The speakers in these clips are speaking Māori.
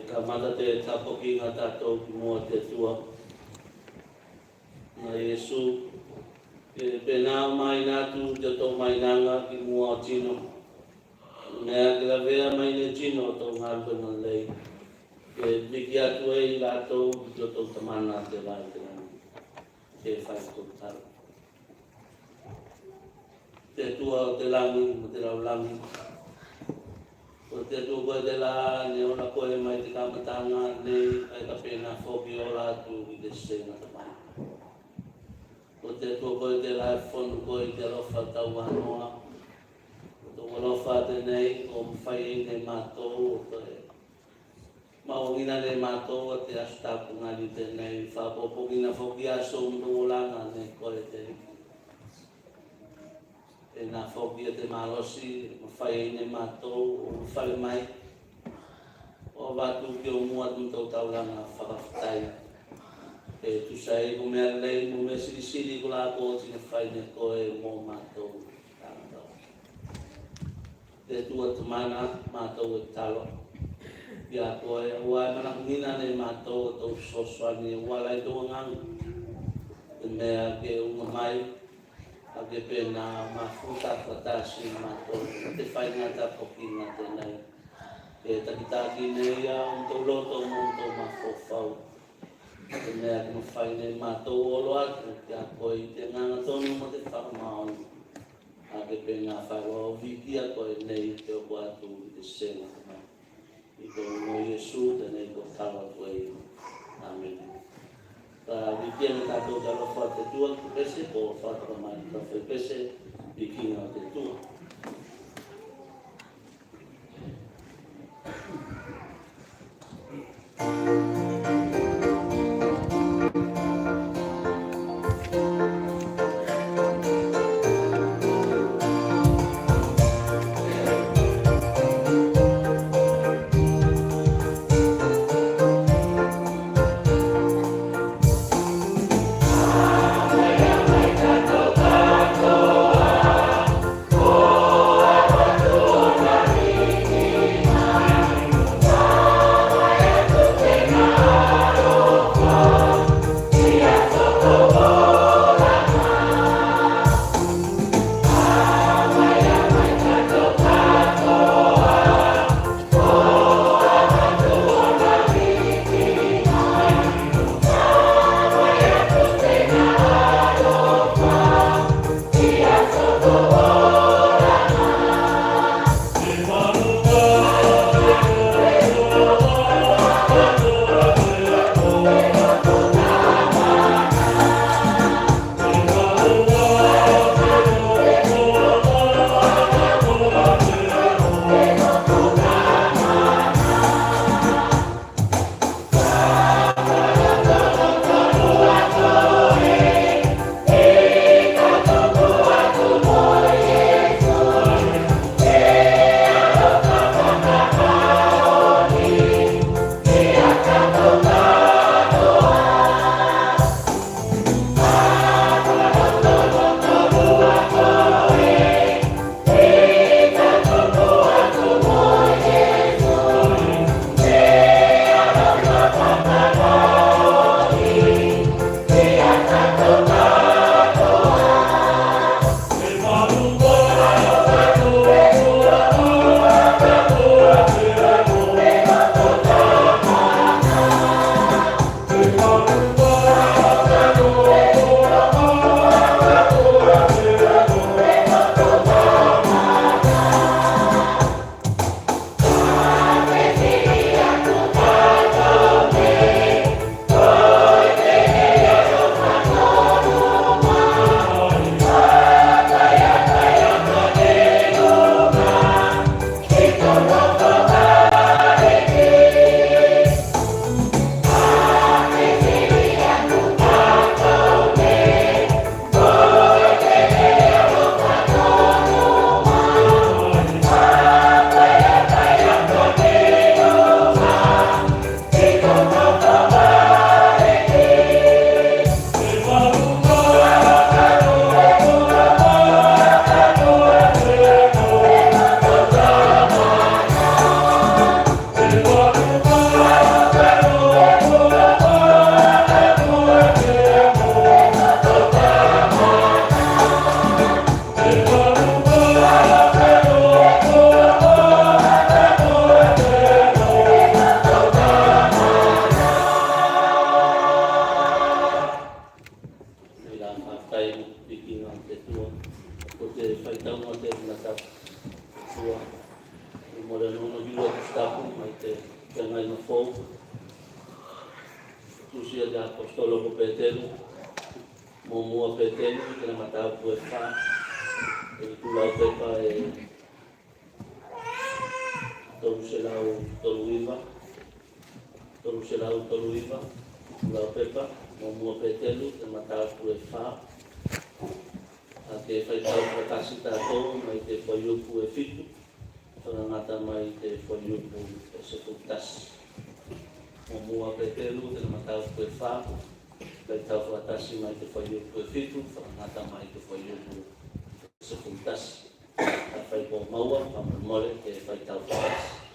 Kamata te tapoki ngā tātou ki mua te tua. Nā Iesu, pēnā mai nātu te tō mai nanga ki mua o tino. Mea ki la vea mai ne tino o tō ngārpena lei. Ke miki atu e i lātou ki o tō tamana te lai te nani. Te whai tō taro. Te tua o te langi, o te rau langi. O te tu koe te la, ne ona koe mai te kamatanga, nei ai ka pēnā whoki o lātu i te senga te mai. O te tu koe te la, whonu koe te rofa tau anoa. O te rofa te nei, o mwhai e nei mātou, o te maongina nei mātou, o te astapu ngari te nei, whapopokina whoki aso mtu o langa, nei koe te e nā whoki a te mārosi, whai e nei mātou, o whare mai. O wātu ki o mua tūtau tauranga whakawhitai. E tusai ko mea lei, mo mea siri ko lā ko tina whai ne koe mō mātou. Te tua tamana, mātou e talo. Ia koe, ua e manakungina nei mātou, o tau soswani, ua lai tō ngang. Te mea ke unga mai, a ke pēnā mafuta whatasi mātou, te whainga ta poki ngā tēnei. E takitaki nei a tō loto mō tō mawhawhau. Te mea ki mawhaine mātou olo atu, ki a koe i te nganga tonu mo te whakamaon. A ke pēnā whaua o viki a koe nei te o atu i te senga. I tō no Iesu, tēnei ko tawa koe. Amen. Vi tiene tātou te alofa te tua ki pese, ko whātaka mai ka whai pese, i kinga te tua. Oh whaitau mo te natap. Sua, mo le nono hiwa kustapu, mai te ngai no fou. Tusia de apostolo ko Petelu, mo mua Petelu, te na matau pue wha, e kulau pepa e tolu selau tolu iwa, kulau pepa, mo mua Petelu, te matau pue wha, a te whaitau whakasi tātou, mai te whaiupu e whitu, whanangata mai te whaiupu e sekutasi. Mo mua Petelu, te matau pue wha, whaitau whakasi mai te whaiupu e whitu, whanangata mai te whaiupu e sekutasi. A whaipo maua, pamamore te whaitau whakasi.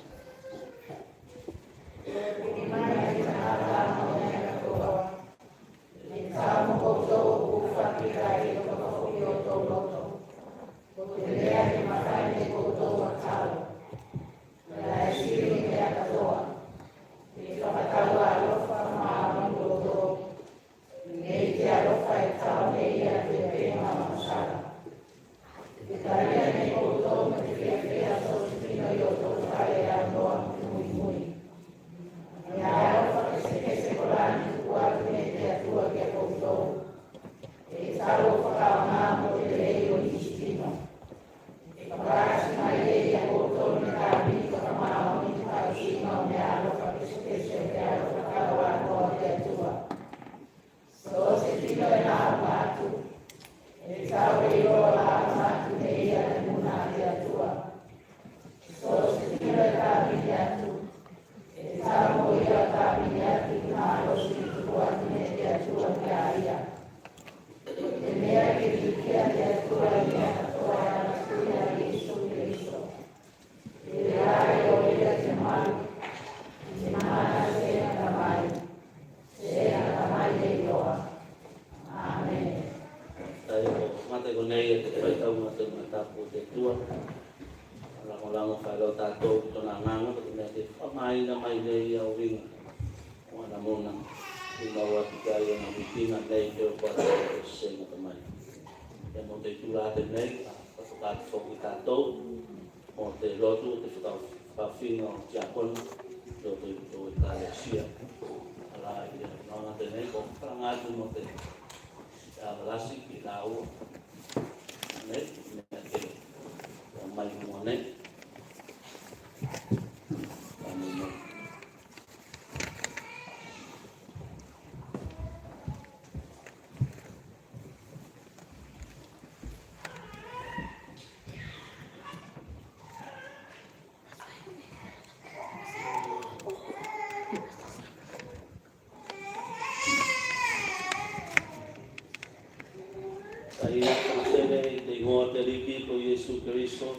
Ia pasele te ingoa te riki ko Yesu Keriso.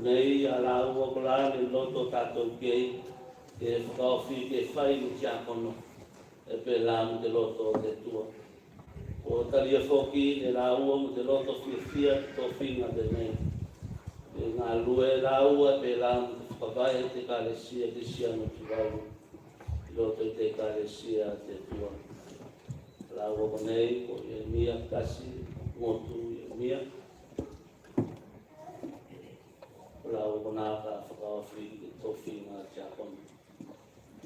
Nei ala ua kola ni loto tātou kei, ke whakawhi ke whai ni tiakono, e pe la mu te loto te tua. O taria whoki ne la ua mu te loto whia to whinga te nei. E ngā lue la ua pe la mu te whakawai te kāresia te sia no ki wau. Loto i te kāresia te tua. La ua konei ko Mia kasi ngotu Mia. La ua kona ka whakawhi to whinga tiakono.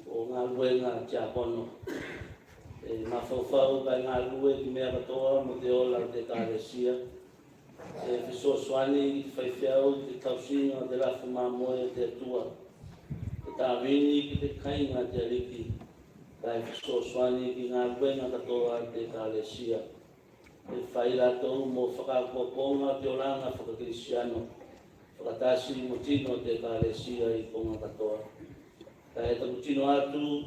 O ngā lue ngā tiakono. E mawhauwhau kai ngā lue ki mea katoa mo te ola te kāresia. E whisoaswani ki whaiwhiau te tausinga te lafu mamoe te atua. Te tāwini ki te kainga te ariki. Kai whisoaswani ki ngā lue ngā katoa te kāresia. E whaira tau mo whakakoponga te oranga whakakirisiano. Whakatasi mo tino te kāresia i konga katoa. Ka e taku tino atu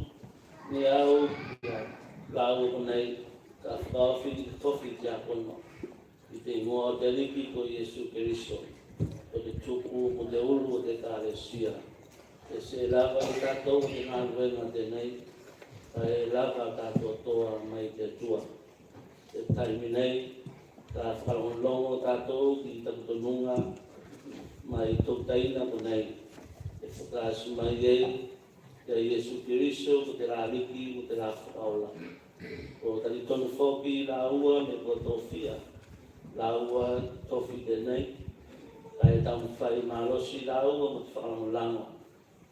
ni au lau konei ka whakawhi ki tofi te akono. I te ingoa o te riki ko Yesu Keriso. O te tuku mo te ulu o te kāresia. E se lava i tātou ki ngā ruenga te nei. Ka e lava tātou toa mai te tua. Te taimi nei, ka whakalongongo tātou ki takutonunga mai tau taina ko nei. E whakaasu mai ei, te Yesu Keriso, ko te rāriki, ko te rāwhakaola. Ko tari tonu whoki la ua me ko tō whia. laua tofi tenei, kai tau whai malosi laua mo te whakalangolango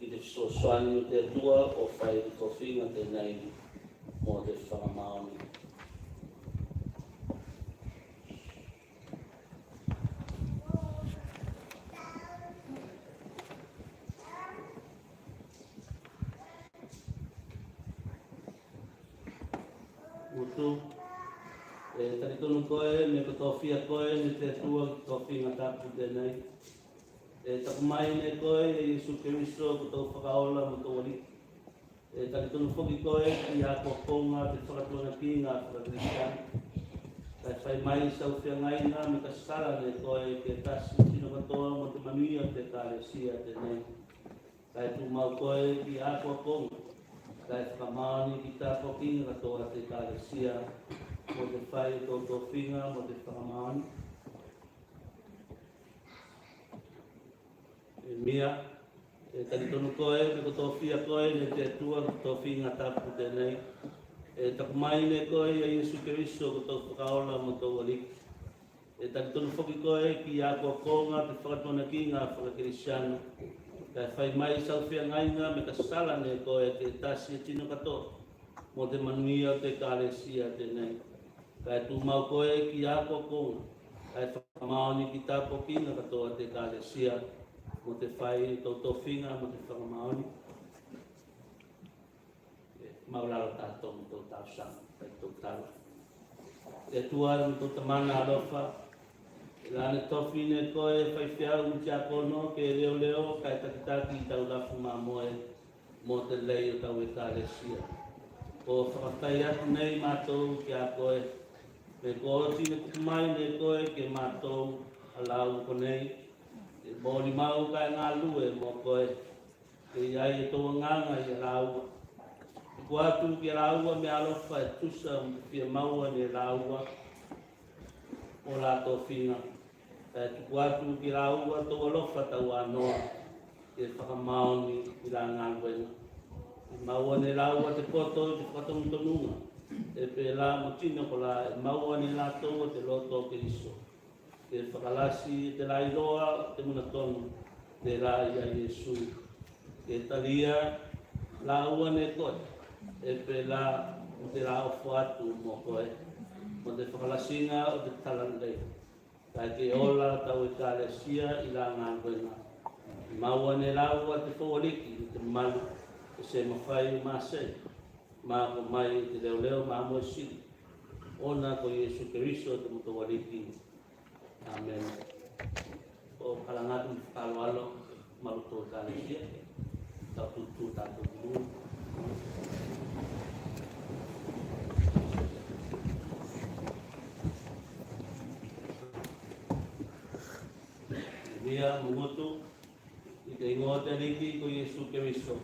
i te soani o te atua o whai tofinga tenei mo te whakamaoni. Mutu, tari tonu koe, me kotofia koe, me te atua tofinga tapu tenei. Taku mai ne koe, Yesu Keristo, koto whakaola mo tō wali. Tari tonu whoki koe, ki a kokonga, te whakatuana ki ngā whakakristian. Kai whai mai sau whiangaina, me ka sara ne koe, ke tasi tino katoa mo te manuia te kāresia tenei. Kai tu mau koe, ki a kokonga. Kai whakamaoni ki tā pokinga katoa te kāresia, mo te whai tō tōwhinga, mo te whakamaoni. Mia, tari tonu koe, me kotofia koe, ne te atua tōwhinga tapu tenei. Taku mai ne koe, a Yesu Keristo, koto whakaola mo tō wali. Tari tonu whoki koe, ki a kokonga, te whakatuana ki ngā whakakirisiana. Kai whai mai sau whiangainga, me ka sala ne koe, te tasi e tino katoa, mo te manuia o te kāresia tenei. Kai tu mau koe, ki a kokonga, kai whakamaoni ki tā pokinga katoa te kāresia. Mo te whai tōwhinga, mo te whakamaoni. Maularo tātou mo tō tāusanga, kai tō tāua. E tuara mo tō tamana alofa. Lāne tōwhine koe, whai whiau mo tia kono, ke leo leo, kai takitaki i tau lafu mā moe, mo te lei o tau e kāresia. Ko whakawhai atu nei mātou ki a koe. Me ko tine kukumai nei koe, ke mātou alau konei. Mōni mau kai ngā lue mō koe, ke iai e tō nganga i raua. Ko atu ki raua me alofa e tusa pia maua ni raua o la tō whinga. Ko atu ki raua tō alofa tau anoa, ke whakamaoni i la ngā wena. Maua ni raua te koto te whakatongunga, e pe la motina ko la maua ni la tō te loto ke iso. Ke whakalasi te lailoa te munatonu, te rai a Yesu. Ke talia la ua ne koe, e pe la o te rao whatu mo koe, mo te whakalasinga o te talandei. Kai ke ola tau e kāresia i la ngā wena. Maua ne laua te whawariki, te malu, te se mawhai māsei, mā ko mai te leo leo mā moe siri. Ona ko Yesu Keristo te mutawariki. Amen. O kalangatu kalwalo maluto kāresia, tau tutu tātou tū. Mia mungotu, i te ingoa te riki ko Yesu Keristo.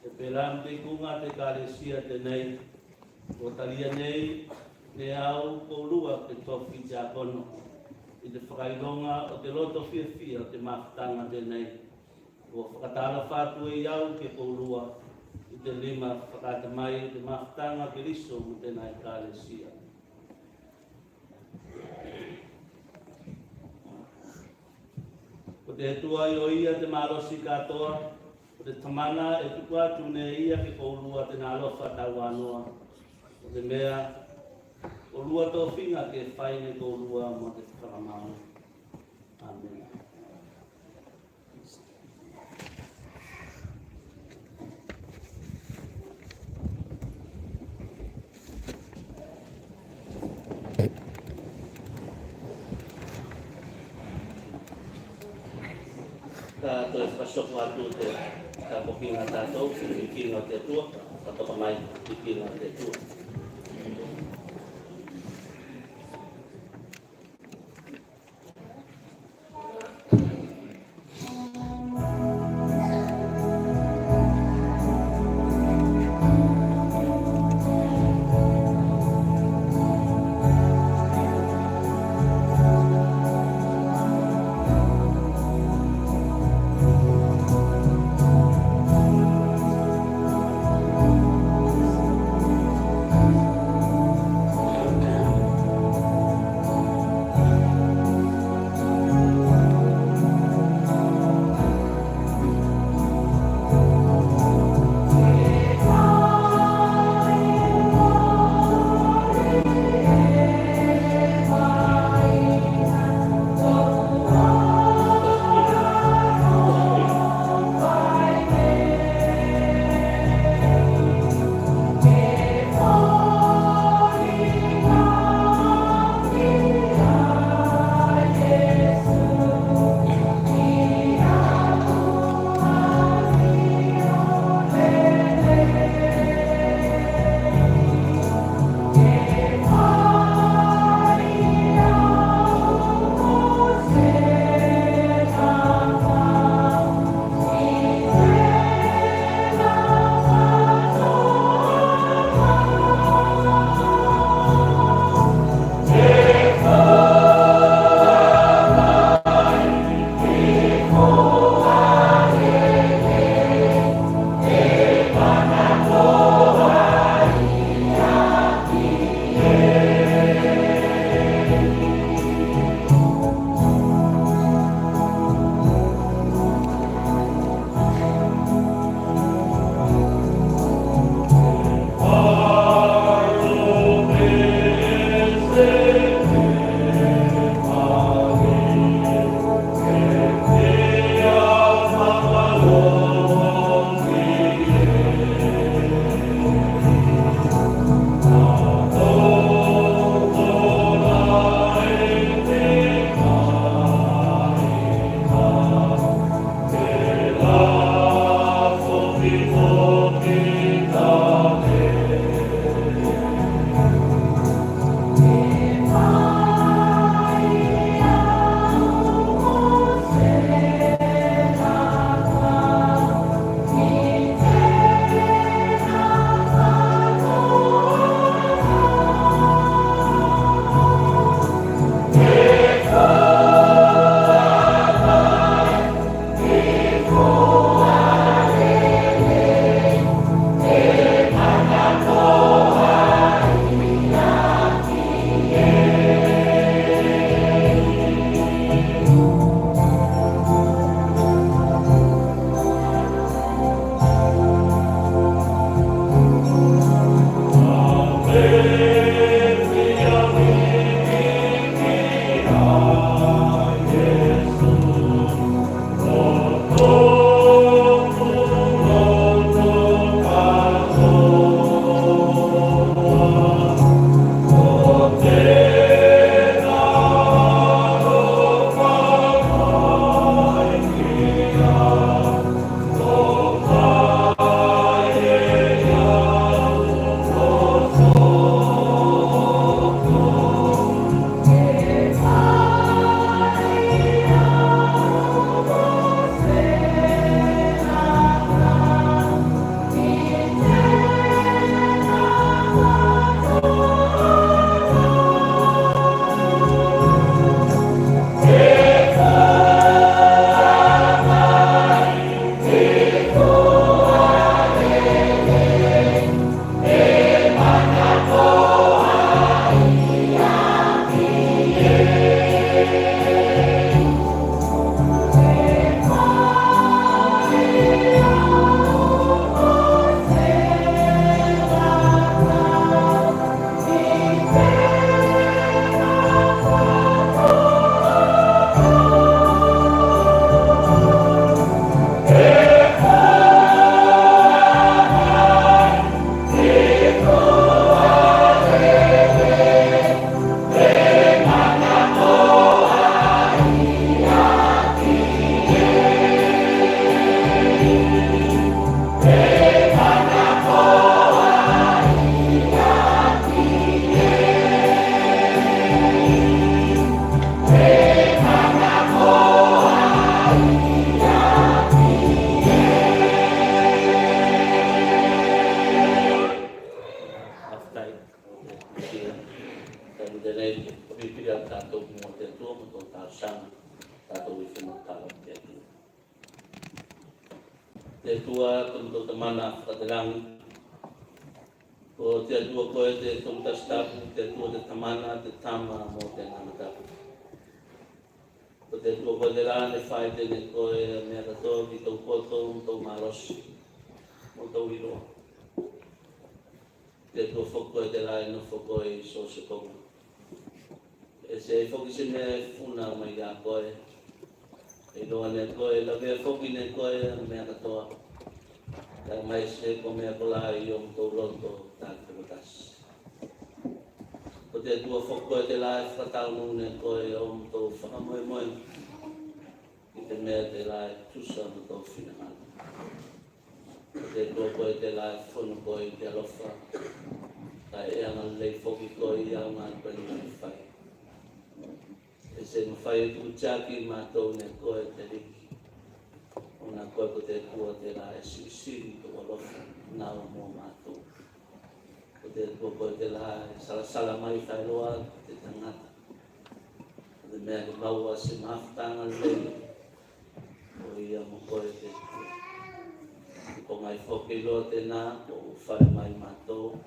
E pelam te kunga te kāresia te nei, o talia nei, ne au ko lua te tofi te akono. I te whakailonga o te loto whiawhia o te mawhitanga tenei. O whakatala whātua i au ke kourua i te lima whakata mai o te mawhitanga ke riso mo tēnei kāresia. O te atua i o ia te marosi katoa, o te tamana e tuku atu ne ia ke kourua te nalofa tau anoa. O te mea, o lua tō whinga ke whaine kourua mo te whakamau. Amen. Ka toi whasoko atu te ka pokinga tātou, i kinga te atua, ka toka mai i kinga te atua. te tua tonto tamana katalang ko te tua ko te tonta stapu te tua te tamana te tama mo te ngamata ko te tua ko te la le fai te ne ko e me to ki to poto to malos mo to wilo te tua foko te la no foko e so se ko e se foki se me funa mai ga ko e lo ne ko e la ve foki ne ko e me to dan mai se ko me ko la yo to loto ta ko tas ko te tua foko te la fata no ne ko e to fa mo mo ki te me te la tu sa no to fina ko te tua ko te la fono ko e te lofa ta e ana le foki ko e ana ko ni fai e se no fai tu chaki ma to ne ko e te riki una koe ko te tua te la e siri to walofa na o mo mato ko te tua ko te la e sala mai fai loa te tangata te mea ke maua se maftanga le o ia mo koe te tua ko mai foke loa te na o fai mai mato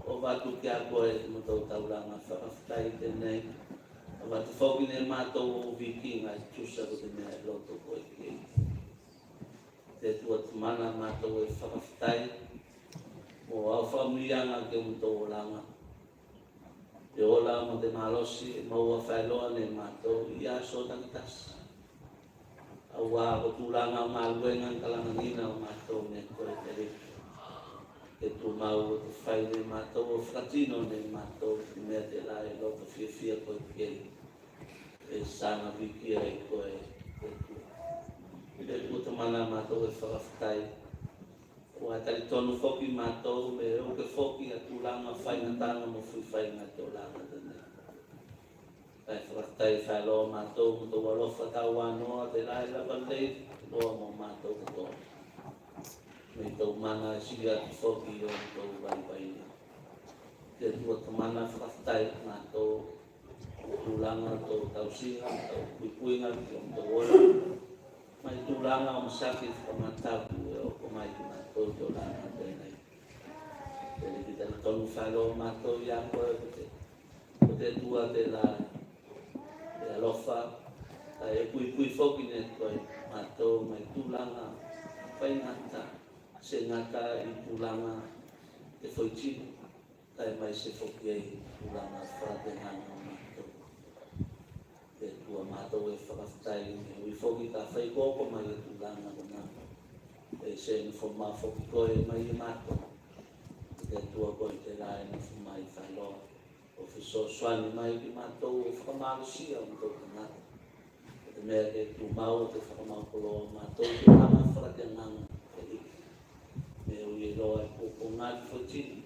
o watu ki a koe mo tau tauranga whakaftai te nei o watu foke ne mato o vikinga tusa ko te mea loto koe ki te tua mana matou e whakawhitai mo au whamuianga ke umtou langa. Te ola mo te malosi e maua whailoa ne matou i aso tangitas. Au wā o tūlanga o maluenga kalangangina o matou ne koe te riki. Te tu mau o te whai ne matou o whakatino ne matou te mea te lai loto fia koe kei. E sana vikia e koe te tua. Te tua te mana matou e whakawhitai. Wa tali tonu foki matou me o ke foki a tūlanga whaingatanga mo whainga te o langa tene. Kai whakawhitai whaeloa matou mo tō walofa tau wanoa te lai lapa lei loa mo matou te tō. Me tau mana siga ki foki o tō waiwaina. Te tua te mana whakawhitai matou tūlanga tō tausinga, tau kuikuinga ki o tō ola. Mai tūlanga o masaki whamatapu e o komai ki mātou te o langa tēnei. Tēne ki tēne tonu whaeloa mātou i a koe ko te tua te la te alofa. Tai e kui whoki ne koe mātou mai tūlanga whaingata, se ngata i tūlanga te whoitino. Tai mai se whoki e tūlanga whaatenganga o mātou. Te tua mātou e whakawhitai ui whoki ka whai kōko mai e tūlanga o nā. E se ni whomā whoki koe mai e mātou. Te tua koe te rai ni whomai whailoa. O whiso swani mai ki mātou o whakamārusia o tō kanata. Te mea ke tū mau te whakamākoloa mātou te nama whakatenganga te riki. Me ui e loa e kōko ngāti whotini.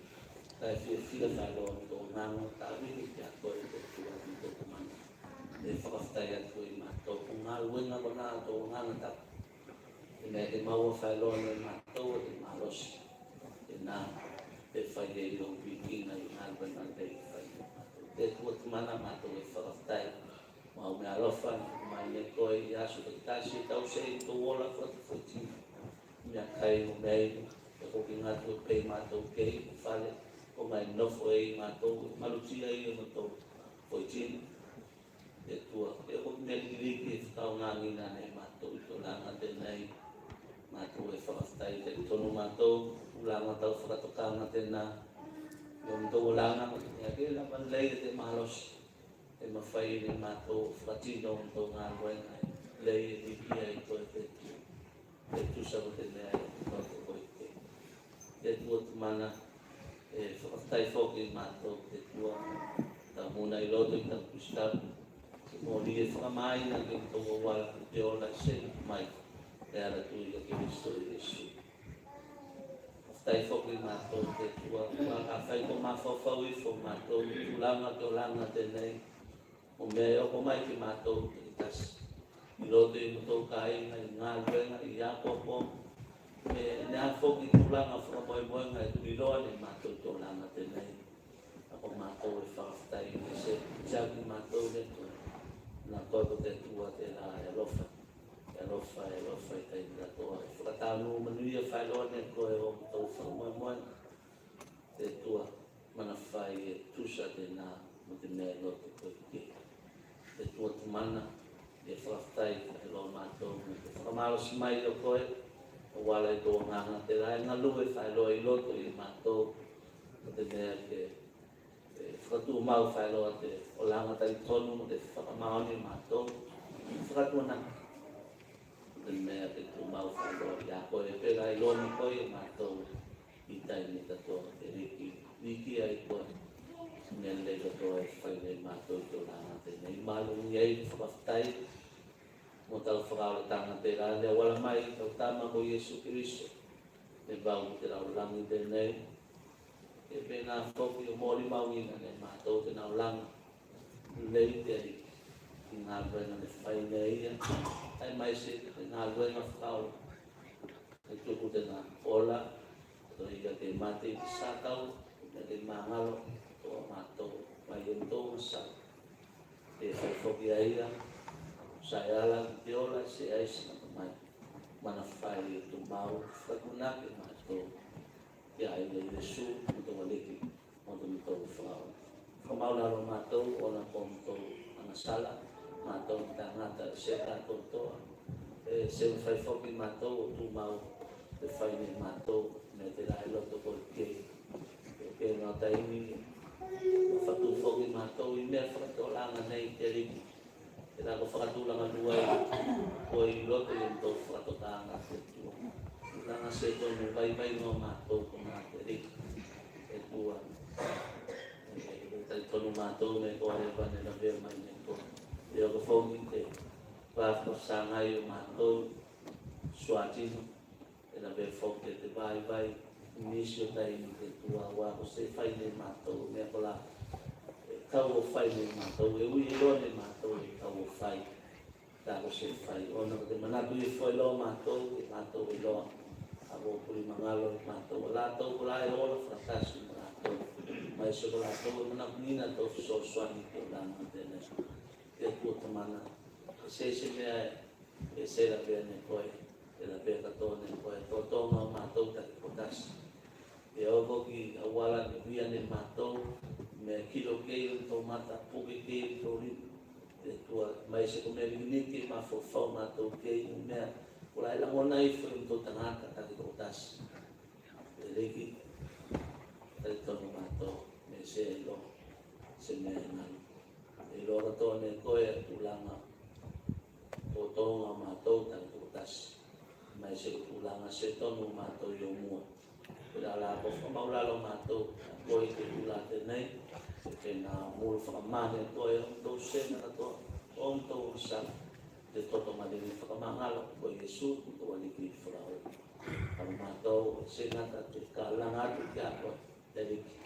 Tai whia whailoa tō ngāngo tā wini ki a koe te tua ni tō kamana. E whakawhitai atu i mātou ko ngā luenga ko nā tō ngāna tapu. E mea te maua whailoa nei mātou o te mālosi. E nā, te whai e i o wikina i ngā luenga nei whai o mātou. Te tua te mana mātou e whakawhitai. Mau mea alofa, mai e koe i aso te tāsi e tau se i tō ola whatu whaitina. Mea kai o mei, e koki ngā tō pei mātou kei, whale, ko mai nofo e i mātou, malutia i o tō whaitina. E tua, e o me kiriki e whakau ngā ngina nei mātou i tō langa tēnei. Mātou e whakawhitai te tonu mātou, ulanga tau whakatokanga tēnā. I o mtou o langa, e ake lapan lei e te malos. E mawhai ne mātou whakatino o mtou ngā ruenga. Lei e rikia i koe te tua. E tusa o tēnei e tōko koe te. E tua te mana, e whakawhitai whoki mātou te tua. Tā muna i loto i tāku stapu. Mo li e whakamai na ke mtongo wala ku te ola se mai e ara tui a ke misto i Jesu. Whaftai whoki mātou te tua, a whai ko mā whawhau i who mātou, tūlanga te olanga tēnei, o me oko mai ki mātou te tasi. I roto i mātou kāinga, i ngā luenga, i āpoko, me nea whoki tūlanga whakamoemoenga e tui roa ni mātou te olanga tēnei. Ako mātou e whakawhitai i se tiaki mātou le tui. Na koe ko te tua te la e alofa i tai mira toa. E whakatanu manuia whaeloa ne koe o tau whamoemoe te tua mana whai e tusa te nā mo te mea loto koe ke. Te tua tu mana e whaktai whaeloa mātou me te whakamaro simai o koe o wala i tō nganga te rai ngā lue whaeloa i loto i mātou mo te mea ke whakatu mau whaeloa te o langa tari tonu mo te whakamaoni mātou whakatua nā te mea te tu mau whaeloa i a koe e pera i loni koe o mātou i taimi katoa te riki ai koe mea le katoa e whaine mātou i tō langa te nei mālungi ei whakawhtai mo tau whakaora tanga te rā lea wala mai tau tama ko Iesu Kiriso me bau te rau langi te nei e pēnā whoki o mōri mauina ne mātou te nau langa lei te ari i ngā ruenga me whaine ia ai mai se te ngā ruenga whakaora e tuku te ngā ola to i te mate i te sātau me te māngalo o mātou mai e mtō masa e whai whoki aira sai ala te ola se aisi na mai mana whai e tu mau whakunake mātou ia i le Iesu mo tō waliki mo tō mtō whakaora whamaularo mātou o na po mtō anasala mātou ta ngata se kātou toa e se whai whoki mātou o tu mau te whaine mātou me te rai loto ko kei e ngā taimi o whatu whoki mātou i mea whakatolanga nei te riki e rako whakatulanga nuai ko i loto i mtau whakatotanga te tua langa se tonu vai no mātou ko ngā te riki e tua tai tonu mātou me ko are pane na vea mai me ko e o ka whoki te whakatosanga o mātou Swatino e na vea whoki te vai inisio taimi te tua wako se whaine mātou mea ko la kau o whaine mātou e ui e lone mātou e kau o whai tako se whai ona ko te manatu e whai loa mātou e mātou e loa a o puri mangalo e mātou a lātou ko la e ola whakatasi mātou mai se ko lātou e manaku nina tau so swani ke o langa tēne e tua tamana se mea e se la pia ne koe e la pia katoa ne koe tōtonga o mātou taki potasi e o koki a wala ke via ne mātou me kilo kei tō mata puke kei tō rin e tua mai se ko mea rinike ma whawhau mātou kei o mea ko lai la ngona i whai tō tangata taki potasi e reiki tai tono mātou me se e lo se mea nani e lo katoa ne koe a tūlanga tō tōnga mātou taki potasi mai se tūlanga se tono mātou i o mua Kura la ko whamaulalo mātou a koe te tula te nei e nā mulu whakamane koe o tō sena katoa o tō sa te toto madini whakamangalo koe Iesu tō aliki whakao Kama mātou se ngata te ka langa atu ki a koe te riki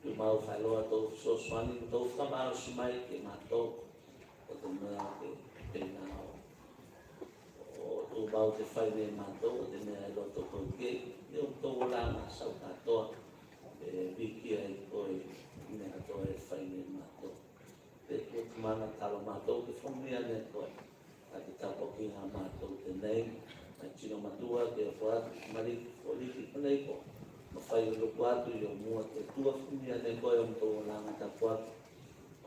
tu mau whailoa tō soswani tō whakamaro simai ke mātou o te mea ke nā o tō bau te whaine mātou o te mea e loto koe kei e o tō langa sau katoa e wiki ai koe mea katoa e whaine mātou. Te tō mana talo mātou ke whamia ne koe a te tapoki ngā mātou te nei mai tino matua ke o whaatu mariki o liki panei ko ma whai o luku atu i o mua te tua whamia ne koe o tō langa tapuatu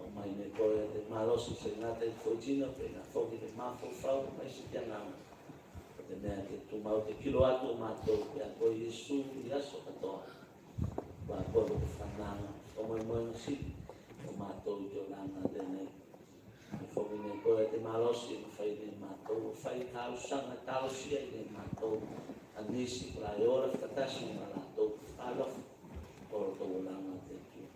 o mai ne koe te marosi se ngata i whoitina pe ngā whoki te mafo whau mai si kia ngāma te mea ke tu mau te kilo atu o mātou ke a koe Iesu i aso katoa wa koe o te whananga o moe si o mātou i te langa tēnei e whomine koe te malosi o whai ne mātou o whai tāu sanga tāu sia i ne mātou a nisi kura e ora whakatasi ma lātou whalof o tō langa te tu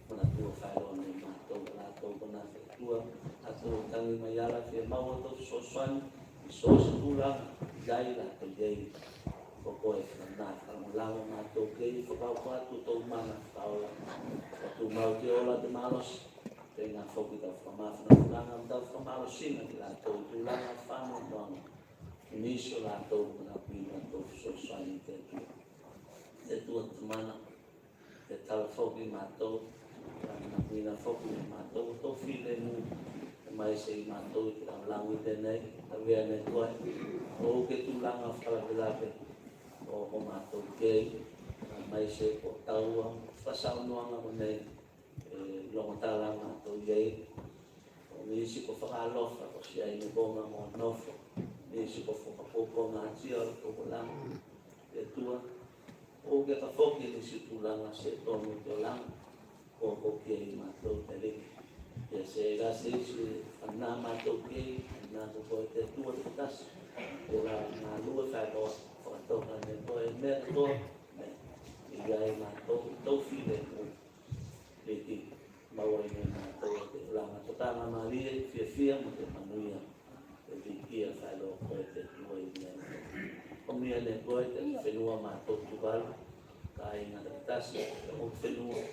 mana tua whaeroa ne mātou lātou kona te tua a tō tangi mai ala whia maua tō soswani i sosa tūlanga dai la te dei o koe whanā whanamulawa mātou kei whakau katu tō mana whaola o tū mau te ola te malos te ngā whoki tau whamawhana whananga tau whamalo sina ki lātou tūlanga whānau noanga inisio lātou mana pina tō soswani te tua te mana te tau whoki mātou mana pina whoki mātou tō while mū mai se i mātou i te langi tēnei, a wea ne koe, o ke tūlanga whakapelape, o mātou kei, mai se o taua, whasaunoanga o nei, longa tāla mātou iei, o nisi ko whakalofa, o si ai ni bonga mo nofo, nisi ko whakapoko ngā tia o toko langa, e tua, o ke ka whoki nisi tūlanga se tonu te o langa, o ko kei mātou te riki. Ia se gase isi anā mātou kei, anā ko koe te tua te tasi, o la ngā lua whaeroa, whakatoka ne koe mea katoa, i gai mātou tauwhi le mo, riki mawai ne mātou te langa totanga maria, fia mo te manuia, e vikia whaeroa koe te tua i mea. Omia ne koe te whenua mātou tuvalu, ka inga te tasi, e o whenua,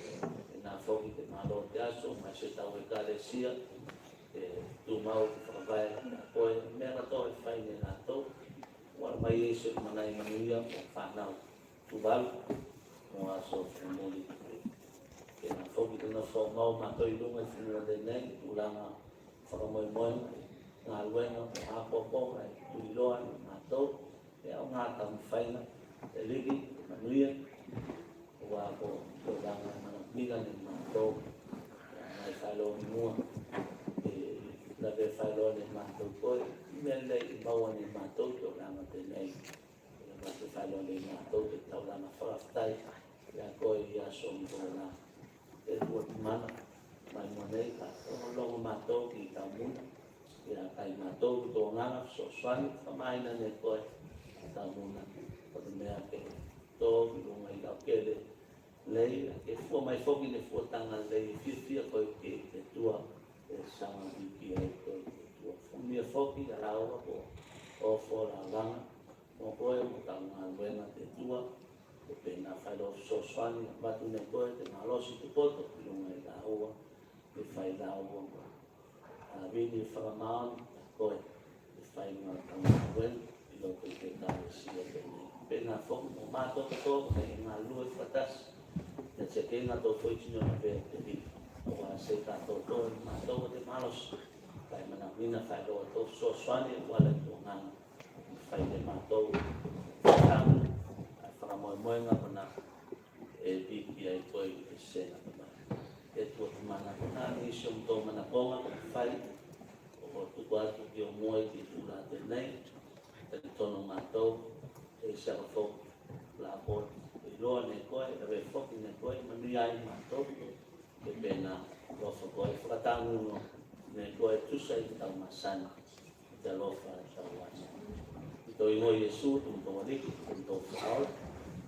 nā whoki te malo te aso, mai se tau e kāre sia, e tū mau te whakawai a koe, mea rato e whaine nā tau, wara mai e se manai manuia, o whanau tūwalu, o aso whanamoli. E nā whoki te nā whau mātou i runga, whenua de nei, tūlanga whakamoimoe, ngā ruenga, o hāpoko, e tū i loa, mātou, e au ngā tamu whaina, e rigi, manuia, o ako tūlanga miga ni mātou, mai whaelo ni mua, la ve whaelo ni mātou koe, mea lei I maua ni mātou te o ranga te nei, la ve whaelo ni mātou te tau ranga whakaftai, ia koe I aso ni kona, e rua ti mana, mai mua nei, ka longo mātou ki tau muna, ia kai mātou ki tō ngana, so swani, whamaina ne koe, tau muna, o te mea ke tō, ki runga I lau kele, lei, ke fua mai foki ne fua tanga lei, fia koe ke te tua, e sanga wiki ai koe te tua. Fumia foki, a laua ko o fora langa, mo koe mo tanga luenga te tua, ko pena whaelo soswani, batu ne koe, te malosi te poto, ki runga I laua, ke whai laua, a vini whakamaon, koe, ke whai ngā tanga luenga, I loko I te kāre sia pene. Pena foki mo mātou katoa, ke ngā lua whatasi, te te kenga tō whaitino na pēr te ri. O a se tātou tō mātou te malos. Kai mana mina whai roa tō so swane wale tō ngana. Whai te mātou whatangu. Ai whakamoemoenga mana e piki ai koe I te sena tamai. E tua te mana kona ni siom tō mana konga o whai. O tuku atu ki o moe ki tūra te nei. Te tono mātou. E sara fōk la pōt. Loa ne koe, e re whoki ne koe, manui ai mātou, e pēnā rofa koe, whakatangu no ne koe tusa I tau masana, I te lofa I tau wasa. I tō ingo Iesu, tō tō riki, tō whao,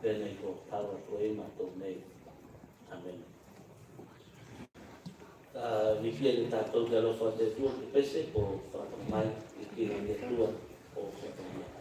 pēnei ko taua tō e mātou nei. Amen. Wiki e tātou te lofa te tua te pese, ko whakatamai I kira te tua o whakamai.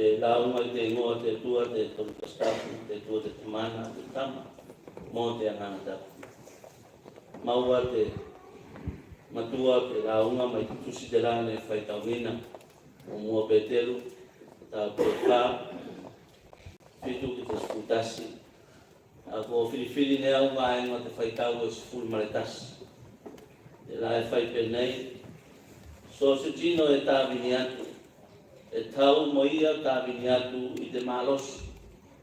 te launga te ingoa te tua te tolkastapu te tua te tamana te tama mo te angata. Maua te matua te launga mai tusi te lane whaitaunina o mua petelu ta peka fitu ki te sputasi. Ako filifili ne au vaenga te whaitau e sifuri maretasi. Te lae whaipe nei. So se tino e tāwini atu. E tau moia tāwini atu i te malos.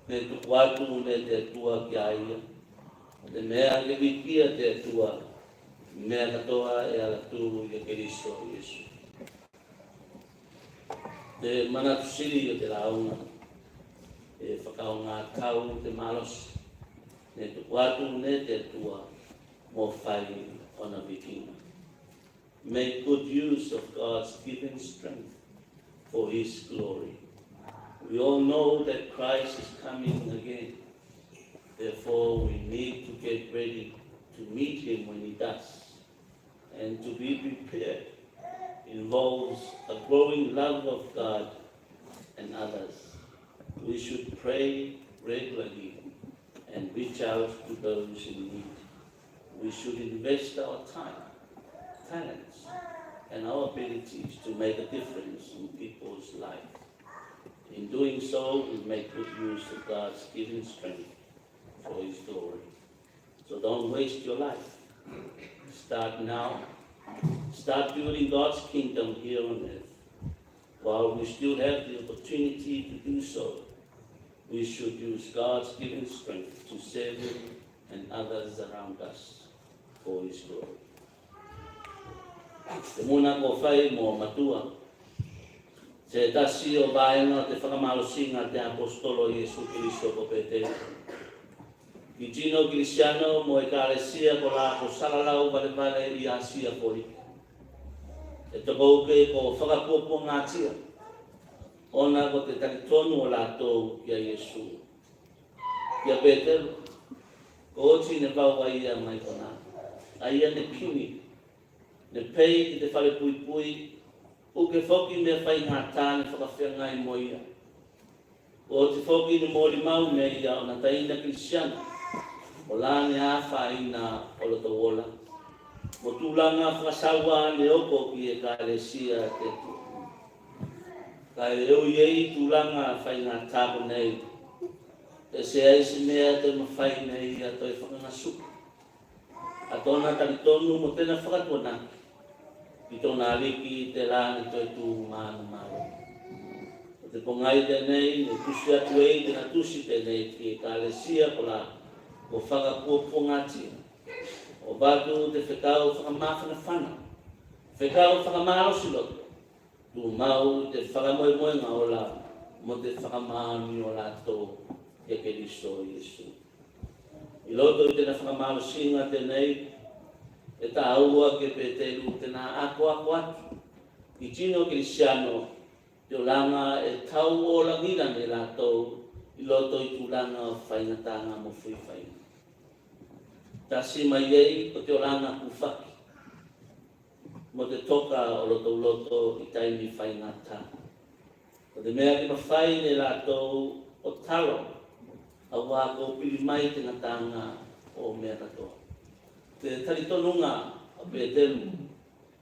Ne tuku atu ne te atua ki aia. Te mea ke wikia te atua. Mea katoa e ala tūru i a Keriso Yesu. Te manatu siri o te launga. E whakao ngā tau te malos. Ne tuku atu ne te atua mo whai ona wikinga. Make good use of God's given strength for His glory. We all know that Christ is coming again. Therefore, we need to get ready to meet Him when He does. And to be prepared involves a growing love of God and others. We should pray regularly and reach out to those in need. We should invest our time, talents, and our abilities to make a difference in people's lives. In doing so, we make good use of God's given strength for His glory. So don't waste your life. Start now. Start building God's kingdom here on earth. While we still have the opportunity to do so, we should use God's given strength to save Him and others around us for His glory. Te muna ko whai mo matua. Se tasi o vaenga te whakamalosinga te apostolo Yesu Kiristo ko Petero. I tino Cristiano mo e kālesia ko la ko salalau vale vale i Asia poli. E toko uke ko whakapopo ngātia. Ona ko te talitonu o lātou kia Yesu. Kia Petero, ko oti ne vaua ia mai kona. Aia ne pini. Ne pei ki te whare pui pui, uke whoki me whai ngā tāne whakawhia ngai mo ia. O te whoki ni mōri mau me ia o na taina Cristiano, o lāne āwhaina o loto wola. Mo tūlanga whakasawa ne oko ki e kālesia te tu. Ka e reu iei tūlanga whai ngā tāpo nei. E se aisi mea te mawhai nei a toi whakangasuk. A tōna taritonu mo tēnā whakatuana. I tōna aliki te rāne toi tū māna māro. O te pongai tēnei, ne tusi atu ei, tēnā tusi tēnei ki e kālesia ko la ko whakapua ngātia. O bātu te whekau whakamāwhana whana. Whekau whakamāro siloto. Tu mau te whakamoemoe ngā ola mo te whakamāni o lātou e Keristo Yesu. I loto i tēnā whakamāro singa tēnei, e tā aua ke Petelu tēnā ako atu. I tino Cristiano, te o langa e tau o langina ne lātou, i loto i tūlanga o whaingatanga mo whui whaina. Tā sima iei o te o langa kuwhaki. Mo te toka o loto i taimi whaingata. O te mea ki mawhai ne lātou o talo, a wako pili mai te ngatanga o mea katoa. Te taritonunga a Petelu,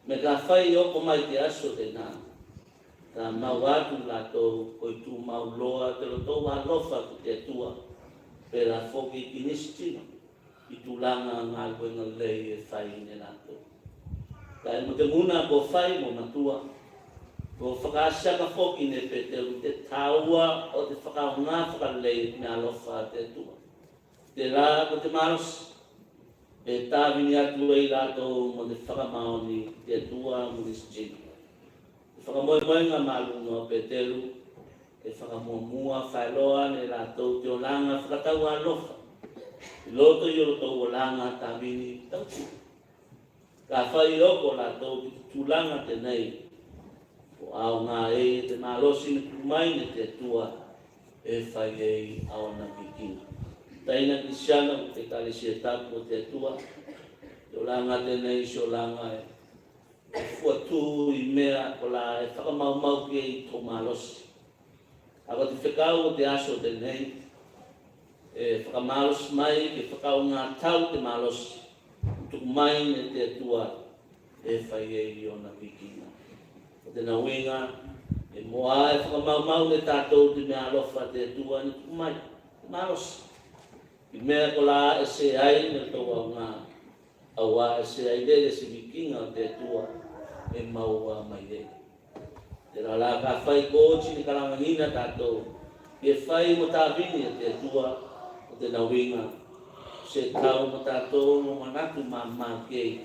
me ka whai oko mai te aso te nā. Ka mau atu lātou koi tū mau loa te roto wā lofa ki te atua, pe la whoki ki nisitino, i tūlanga ngā koenga lei e whai ne lātou. Ka e mo te muna ko whai mo matua, ko whakaasaka whoki ne Petelu, te tāua o te whakaunga whakalei me alofa te atua. Te rā ko te maros, e tāwini atu ei lātou mo te whakamaoni te atua mo nisitino. Te whakamoemoenga malunga o Petelu, e whakamuamua whailoa ne lātou te o langa whakatau alofa. I loto i roto o langa tāwini tautu. Ka whai oko lātou ki tūlanga tenei, o au ngā e te mālosi me kumai ne te atua e whai ei au na wikinga. Taina Cristiano te kālesia tapu o te atua, te o langa tenei si o langa e fuatu i mea o la e whakamaumau ki e i tō mālosi. Ako te whekau o te aso te nei, whakamalos mai, ke whakau ngā tau te malos, tuku mai ne te atua, whai i ona wikinga. O te na winga, moa whakamau ne tātou te mea alofa te atua, ni tuku mai, te malos. I mea ko la se ai, ne tau au ngā, awa se ai lele se wikinga o te atua, maua mai lele. Te rala ka whai kōchi ni karangangina tātou. E whai mo tāwini a te atua o te nawinga. Se tau mo tātou mo manatu mā kei.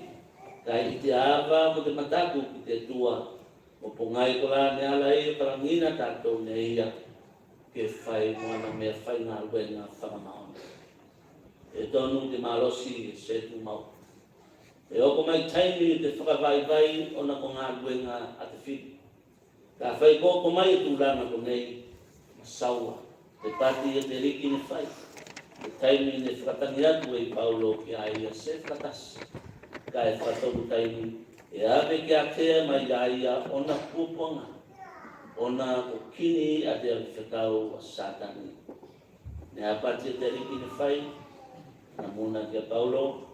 Kai i te awa mo te mataku ki te atua. Mo pongai ko la ne ala e karangina tātou ne ia. Ke whai mo ana mea whai ngā ruenga whakamaona. E tonu te malosi e se tu mau. E oko mai taimi te whakawai ona ko ngā ruenga a te whiti. Ka whai kōko mai e tūrana ko nei, masaua, te pati e te riki ni whai, te taimi ne whakatangi atu e Paulo ki aia se whakatasi. Ka e whakatoru taimi, e ave ki a kea mai aia ona puponga, ona ko kini a te awi whakau a Satani. Ne a pati e te riki ni whai, na muna ki a Paulo,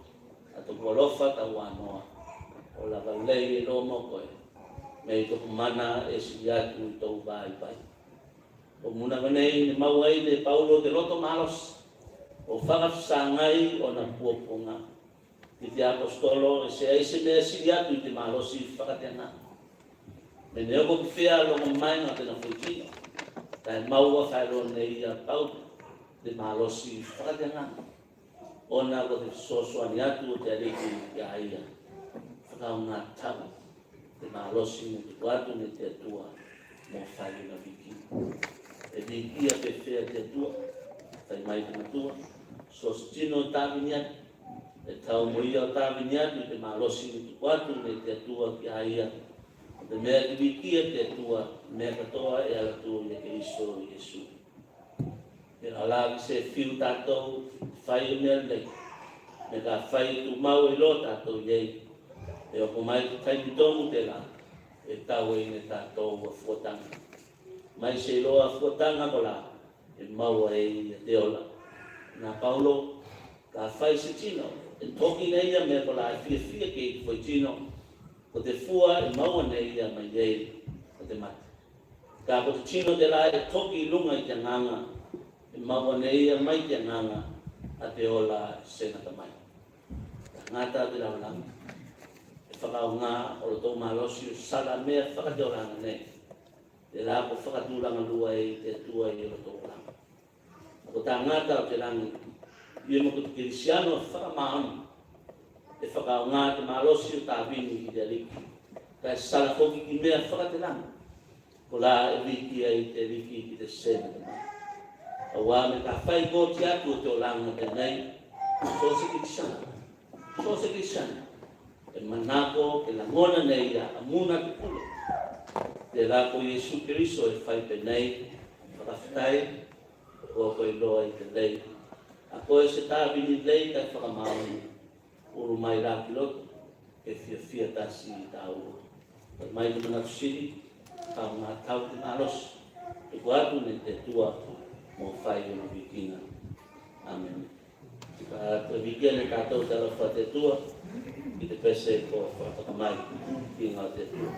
a to kolofa ka wanoa, o la valei e lo mokoe. Mei tō mana e si atu i tō vai pai. O muna manei ni mauai ne Paulo te roto malos. O whakawhisangai o na puoponga. Ki te apostolo e se aise mea si atu i te malosi whakateana. Me ne oko ki whea longa mai ngā tena whaitino. Tai maua whaero nei a Paulo te malosi whakateana. O na ko te sosoani atu o te ariki ki a ia. Whakau ngā tau. Te malosi mo te watu ne te atua mo whai na wiki. E wikia pe whea te atua, whai mai te matua, so stino tāwini atu, e tau mo ia o tāwini atu te malosi mo te watu ne te atua ki aia. Te mea te wikia te atua, mea katoa e alatua ne ke iso Iesu. E alawi se whiu tātou, whai o mea lei, me ka whai tu mau i lo tātou iei. E o mai te taimi tōmu te la, e tau e ne tātou a fuatanga. Mai se loa fuatanga ko la, e maua e i a te ola. Nā Paulo, ka whai se tino, e toki nei a mea ko la e fia ke i whai tino, ko te fua e maua nei a mai ei, ko te mate. Ka ko te tino te la e toki lunga i te nganga, e maua nei a mai te nganga, a te ola e senata mai. Ka ngata te raulanga. Whakau ngā o lo tō malosi o sala mea whakateoranga nei. Te rā ko whakatūranga lua e te atua e o tō ranga. Ko tā ngāta o te rangi, i e moko te kirisiano whakamaoni. E whakau ngā te malosi o tā vini i te riki. Ka e sala koki ki mea whakateranga. Ko rā e riki e te riki ki te sena te mai. A wā me ka whai kōti atu o tō ranga te nei, so se kirisiana. So se kirisiana. E manako ke la ngona nei a muna te pule. Te rako Iesu Keriso e whai pe nei, whakawhitai, o koe loa i te lei. A koe se tāwini lei kai whakamaoni, uru mai raki loto, e fia tasi i tā uru. Kai mai te manatu siri, kau ngā tau te maros, e kuatu ne te tua mo whai o na wikinga. Amen. Ka te wikia ne tātou te alafa te tua, i te pese ko whakatamai i ngā te tua.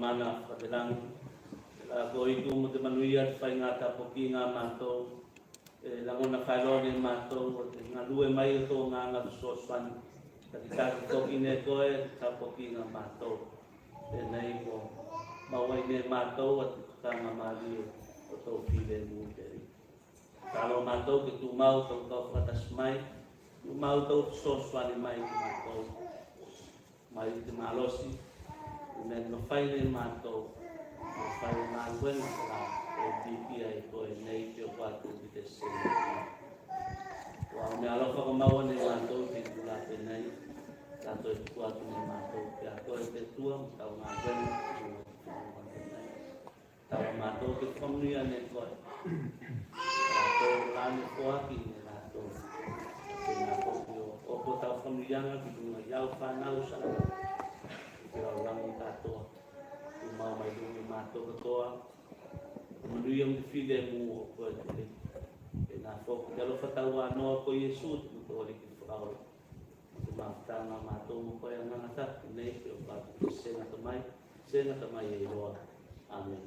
tamana katilang ko iku mo te manuia fai ngata poki nga mato langona kailone mato nga lue mai to nga nga soswan kita ko ine ko ta poki nga mato nei ko mawai ne mato at kanga mali to pile mu te kalau mato ke tu mau to atas mai tu mau to soswan mai mato mai te malosi men no fai ne mato fai na buen la di ai ko nei ke kwa tu te se wa me alo fa ko mau ne mato te la te nei la to kwa tu ne mato ya ko te tua ta na buen ta mato ke famia ne ko to la ne ko ki ne la to na ko o ko ta famia nga ki tu ya fa na usa kalau orang itu mau mai dulu mato ketua menuju yang difide mu ko na fo kalau fatawa no ko Yesus to oli ki frau tu mata na mato ko yang ngata nei ko ba sena tamai ilo amen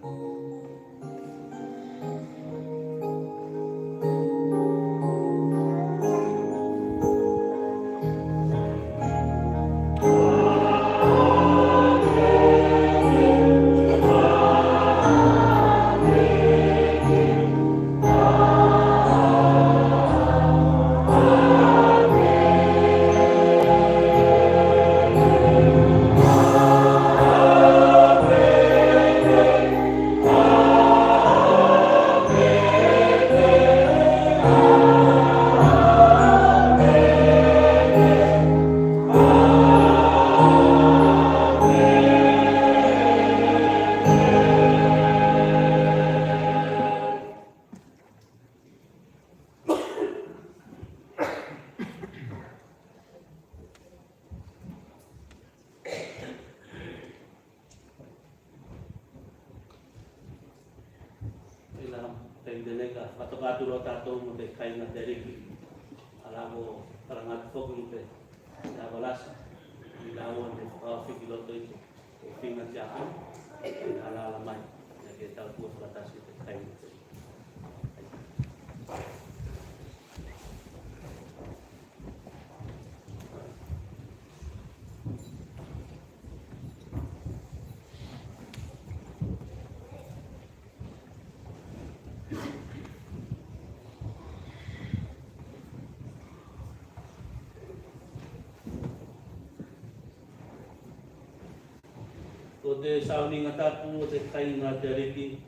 de sauni ngatapu de kai nga deriki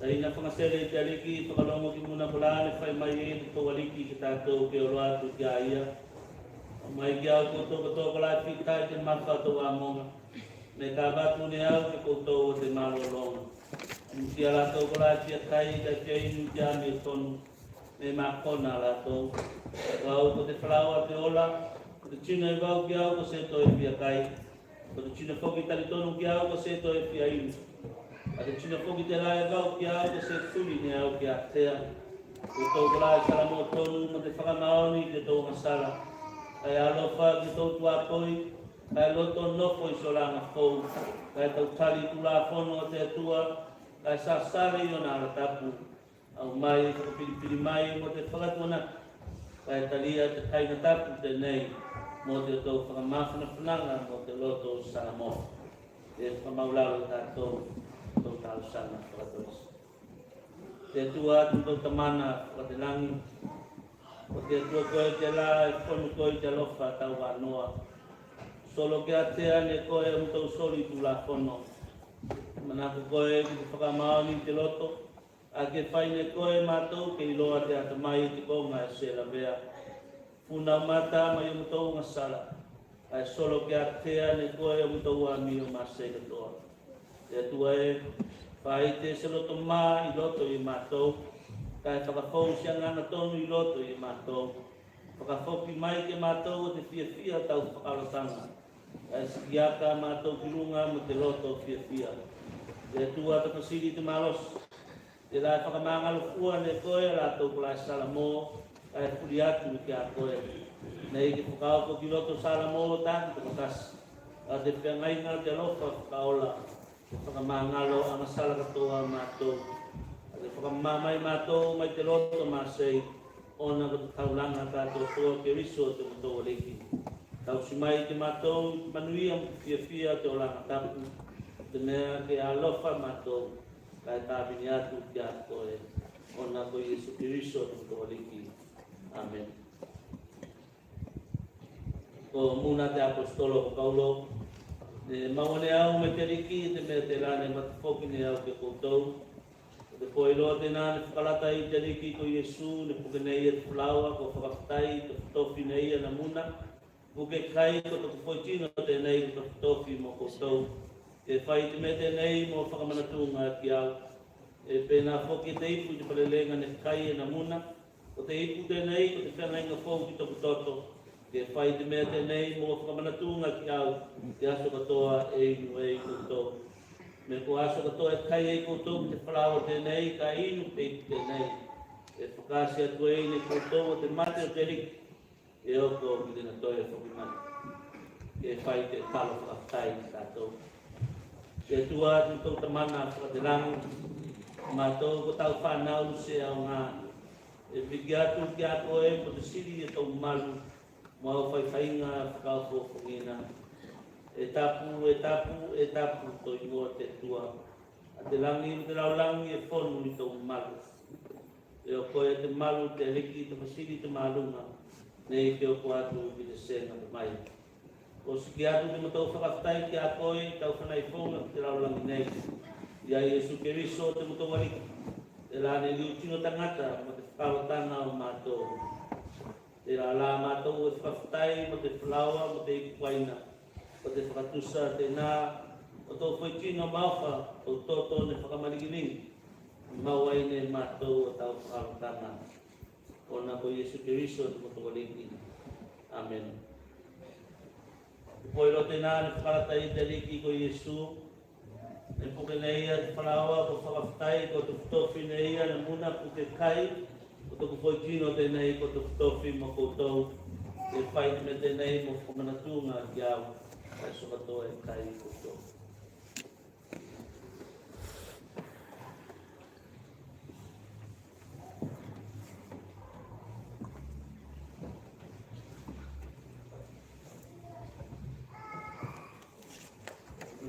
dai na pangasere deriki pakalongo ki muna bulane fai mai to waliki kita to ke ola tu jaya mai gya ko to kala kita ke maka to among me ka ba tu ne au ke ko to de malolong siala to kala ti kai da ke nu jami ton me ma kona la to au to de flower de ola de china ba gya ko se to e kai Kalau Cina fogi tali tonu kia ko se to e pia iu. Ada Cina fogi te lai vau kia ko se tuli ne au kia tea. Ko tau kalai salamo tonu mo te whakamaoni te tau masala. Kai alofa ki tau tua poi, kai loto nofo i solanga fou. Kai tau tali tula fono te tua, kai sa sale i ona ala tapu. Au mai ko pili mai mo te whakatuna. Kai talia te kai na tapu te nei. Mo te tau whakamawhana whananga mo te loto sana mo. Te whamaularo tātou tau tau sana whakatois. Te tua tau tamana whakatelangi. O te tua koe te la e whonu koe te lofa tau wanoa. Solo ke atea ne koe o tau soli tu la whono. Manako koe ki te whakamaoni te loto. A ke whaine koe mātou ke iloa te atamai te konga e se la vea. Una mata mai o tau ngasala ai solo ke atea ne koe o tau ami o masai ke toa te tua e pai te se loto ma i loto i matou kai whakafou sia ngana tonu i loto i matou whakafoki mai ke matou o te fia tau whakalotanga ai sikiaka matou kirunga mo te loto fia te tua takasiri te malos te lai whakamangalo fua ne koe ratou kulai salamo ai puli atu ki a koe. Nei ki whakao ko ki loto sara mō tāki te makas. A te whiangai ngā te lofa whakaola. Pagkamangalo ang asala katuwa mato. At pagkamamay mato may teloto masay o nagtaulang at ato so kiriso ito ito waliki. Tau simay ti mato manui ang fia-fia te ulang atapu. Deme ke alofa mato kaya tabi niya tu tiya ko o na ko Yesu kiriso ito waliki. Amen. Ko muna te apostolo ko kaulo. Mawane au me te riki te me te rane matafoki ne au te koutou. Te koe loa te nane whakalata i te riki ko Yesu, ne puke nei e te whalawa ko whakatai, te whatofi nei ana muna. Puke kai ko te whoitino te nei ko te whatofi mo koutou. E whai te me te nei mo whakamanatunga ki au. E pēnā whoki te ipu te palelenga ne kai ana muna. Ko te ipu te nei ko te whenenga whou ki toku toto. Ke whai te mea tenei mo whakamanatunga ki au te aso katoa e inu e koutou. Me ko aso katoa e kai e koutou te whalawa tenei ka inu te ipu tenei. E whakasi atu e ine koutou o te mate o te riki. E oko ki tena toi e whakimani. Ke whai te talo whakatai ki tātou. Ke tua atu tau tamana whakatelangu. Mātou ko tau whanau se au ngā. E whiki atu ki ako e ko te siri e tau malu. Mau fai fainga whakaupo whangina. E tapu to ingoa te tua. A te langi, te laulangi e whonu i tau malu. E o koe te malu, te riki, te masiri, te malunga. Nei ke o koatu ki te senga te mai. O siki atu te matau whakawhtai ki a koe, tau whanai whonga ki te laulangi nei. Ia Yesu Keriso te matau waliki. Te lane liu tino tangata, ma te whakawatana o mātou. Te la mātou e whawhtai, mo te whalawa, mo te ikuaina, mo te whakatusa, te nā, o tō whaitino mauwha, o tōtō ne whakamarigiringi, mauai ne mātou o tau whakawatana. O nā ko Yesu Keriso, te moto waliki. Amen. Koiro te nā, ne whakarata i te riki ko Yesu, ne puke nei a te whalawa, ko whakawhtai, ko te whatofi nei a, ne muna puke kai, ko tōku whaitino tēnei ko te whatofi mo koutou, e whai me tēnei mo whamanatunga ki au, kai sokatoa e kai koutou.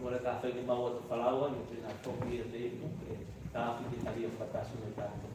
Mora ka whai ki maua te whalawa, ni pina toki e te ipu, e tāwhi te tari o whatasu me tātou.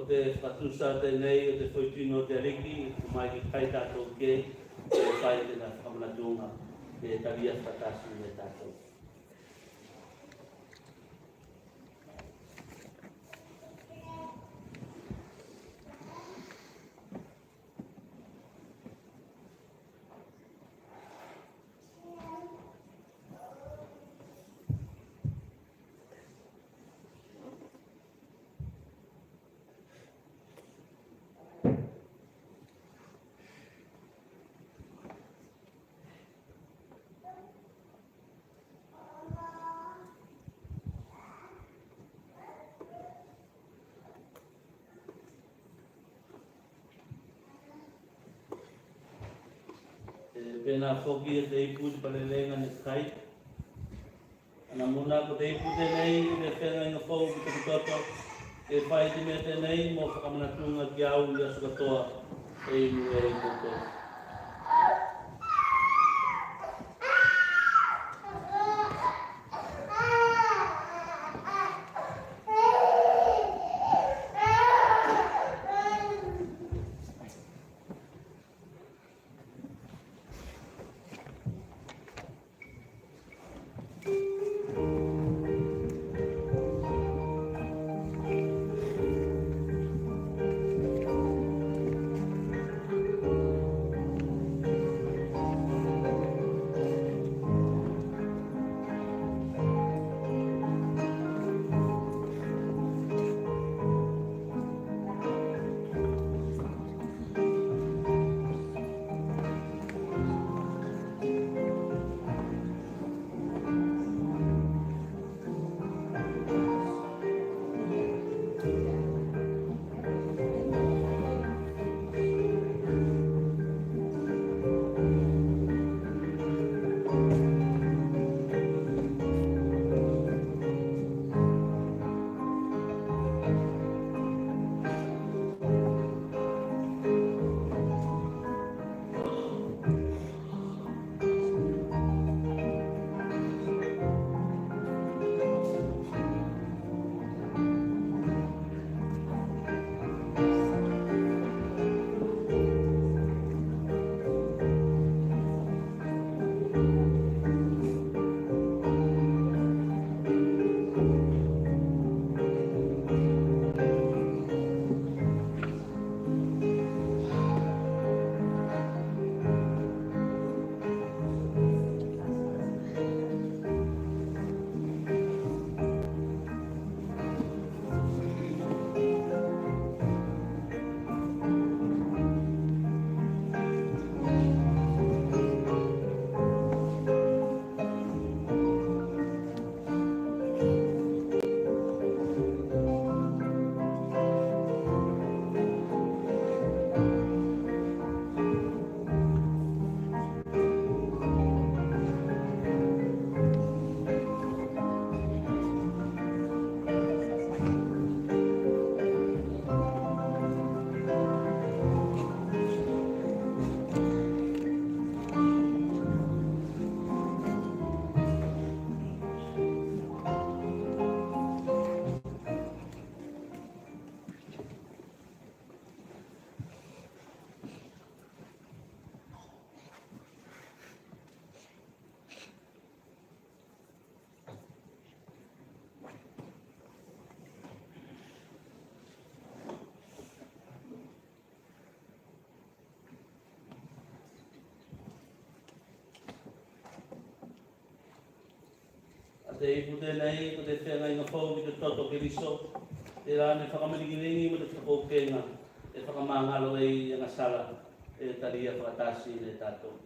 te whatusa te nei o te whaitino te ariki, mai ki kai tātou ke, e whai te na whamanatunga, e taria whatasi me tātou. Pena whoki e te ipu te palelenga ne kai. Ana muna ko te ipu te nei, me whenga inga whau ki te kitoto, e whai te mea te nei, mo whakamanatunga ki au i asu katoa, e imu e i koto. Te ipu te nei, ko te whenga inga whau ki te toto ki riso, te rāne whakamarikiringi mo te whakaukenga, e whakamangalo e i anga sala, e taria whakatasi ne tātou.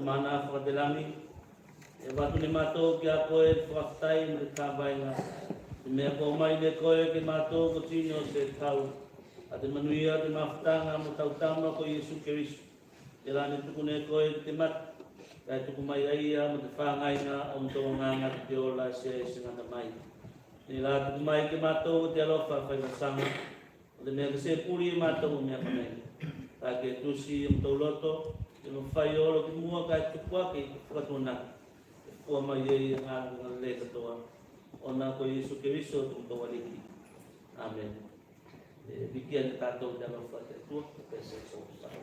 mana whakatelangi. E watu ni mātou ki a koe whakatai mo te kāwainga. Te mea ko mai ne koe ki mātou ko tino se tau. A te manuia te mawhatanga mo tau tama ko Iesu Kerisu. Te rane tuku ne koe te mat. Kai tuku mai aia mo te whangainga o mto nganga te ola se ngata mai. Ni la tuku mai ki mātou te alofa whainasanga. O te mea kase puri e mātou o mea panei. Ka ke tusi o mto loto. Te mo whai olo ki mua kai tukua ki whakatuna. Kua mai e ngā le katoa. O nā ko Iesu Kerisu o mto waliki. Amen. Bikia ni tātou te alofa te tua. Te se so sa.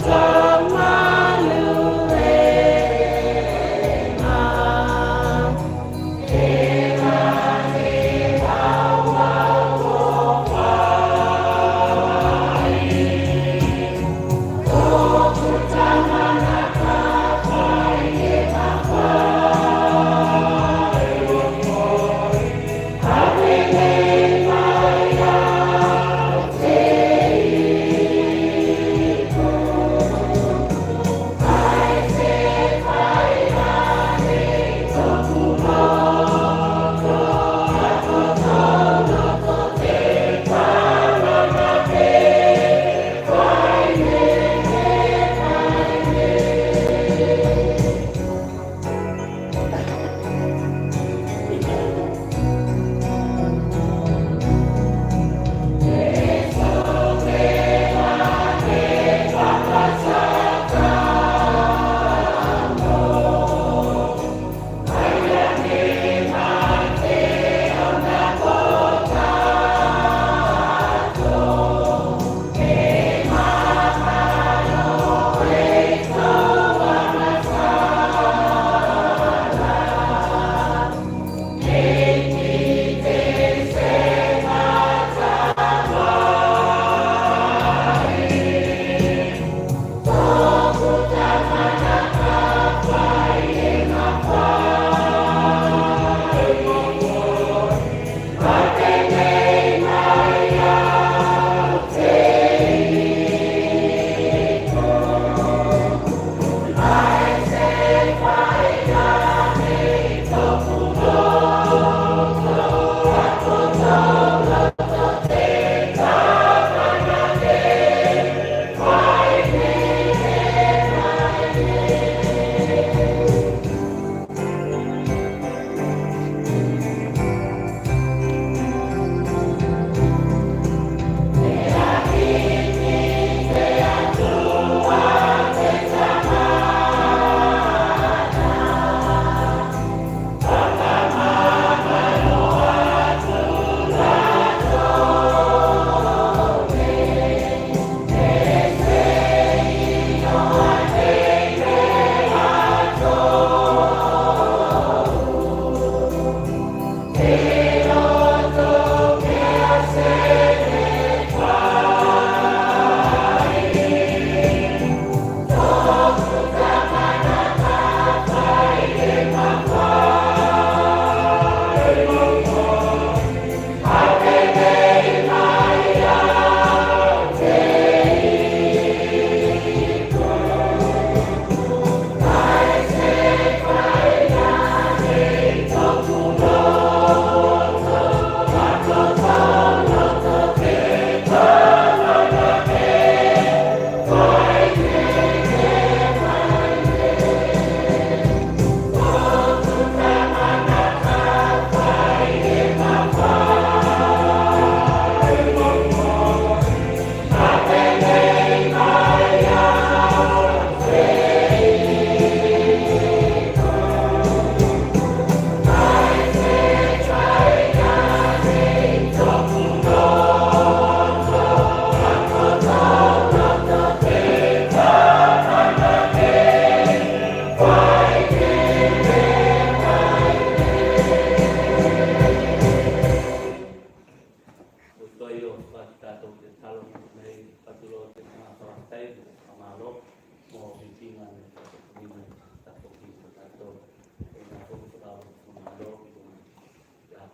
Tamale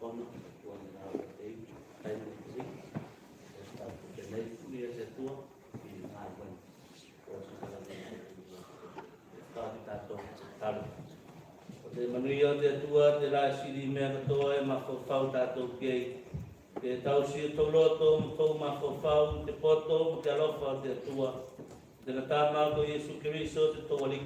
kono tuan na te tai mo si sta te nei kuia se tua i na wan o sa kala ta ta to ta o te manuia te tua te la siri me ka to e ma ko fau ta to ke ke tau si to loto mo ko ma ko fau te poto mo te alofa te tua te na tama ko Yesu Kristo te to wali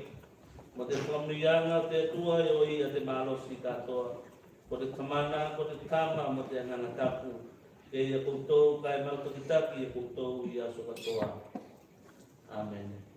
mo te whamuianga te tua e o ia te malosi katoa. Ko te tamana, ko te tama mo te angana tapu. E ia koutou kai mau takitaki e koutou i aso katoa. Amen.